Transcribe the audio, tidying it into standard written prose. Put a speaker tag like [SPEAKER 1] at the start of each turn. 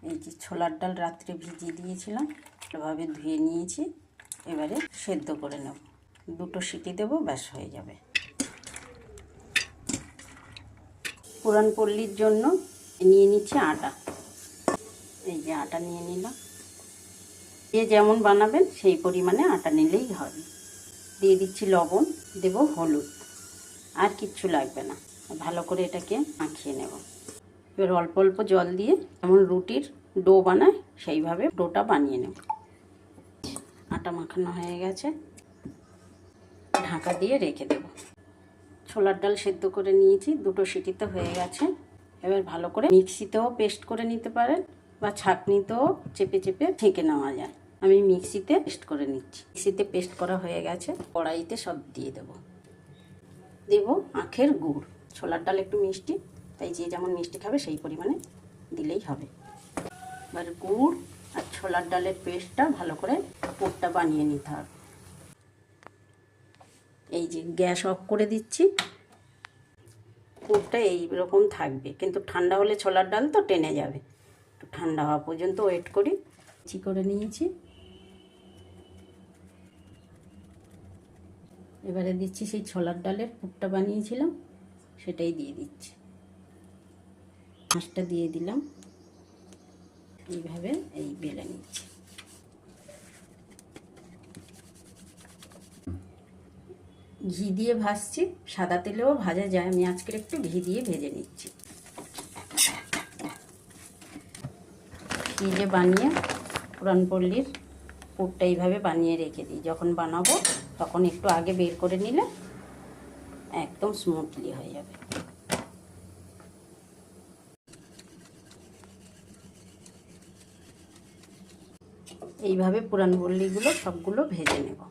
[SPEAKER 1] এই যে ছোলার ডাল রাত্রে ভিজিয়ে দিয়েছিলাম, ভালোভাবে ধুয়ে নিয়েছি। এবারে সেদ্ধ করে নেব, 2টো সিটি দেবো, ব্যাস হয়ে যাবে। পুরানপল্লির জন্য নিয়ে নিচ্ছি আটা। এই যে আটা নিয়ে নিলাম। যে যেমন বানাবেন সেই পরিমাণে আটা নিলেই হবে। দিয়ে দিচ্ছি লবণ, দেব হলুদ, আর কিচ্ছু লাগবে না। ভালো করে এটাকে মাখিয়ে নেব। এবার অল্প অল্প জল দিয়ে যেমন রুটির ডো বানায় সেইভাবে ডোটা বানিয়ে নেব। আটা মাখানো হয়ে গেছে, ঢাকা দিয়ে রেখে দেব। ছোলার ডাল সেদ্ধ করে নিয়েছি, 2টো সিটিতে হয়ে গেছে। এবার ভালো করে মিক্সিতেও পেস্ট করে নিতে পারেন বা ছাঁকনিতেও চেপে চেপে ছেঁকে নেওয়া যায়। আমি মিক্সিতে পেস্ট করে নিচ্ছি। মিক্সিতে পেস্ট করা হয়ে গেছে, কড়াইতে সব দিয়ে দেব। দেব আখের গুড়। ছোলার ডাল একটু মিষ্টি, তাই যে যেমন মিষ্টি খাবে সেই পরিমাণে দিলেই হবে। এবার গুড় আর ছোলার ডালের পেস্টটা ভালো করে পুরটা বানিয়ে নিতে হবে। এই যে গ্যাস অফ করে দিচ্ছি। পুরটা এইরকম থাকবে, কিন্তু ঠান্ডা হলে ছোলার ডাল তো টেনে যাবে। একটু ঠান্ডা হওয়া পর্যন্ত ওয়েট করি। কুচি করে নিয়েছি। এবারে দিচ্ছি সেই ছোলার ডালের পুরটা বানিয়েছিলাম, সেটাই দিয়ে দিচ্ছি। মাছটা দিয়ে দিলাম, এইভাবে এই বেলে নিচ্ছি। ঘি দিয়ে ভাজছি, সাদা তেলেও ভাজা যায়, আমি আজকের একটু ঘি দিয়ে ভেজে নিচ্ছি। ফ্রিজে বানিয়ে পুরানপল্লির পুরটা এইভাবে বানিয়ে রেখে দিই। যখন বানাবো তখন একটু আগে বের করে নিলে একদম স্মুথলি হয়ে যাবে। এইভাবে পুরানপল্লিগুলো সবগুলো ভেজে নেব।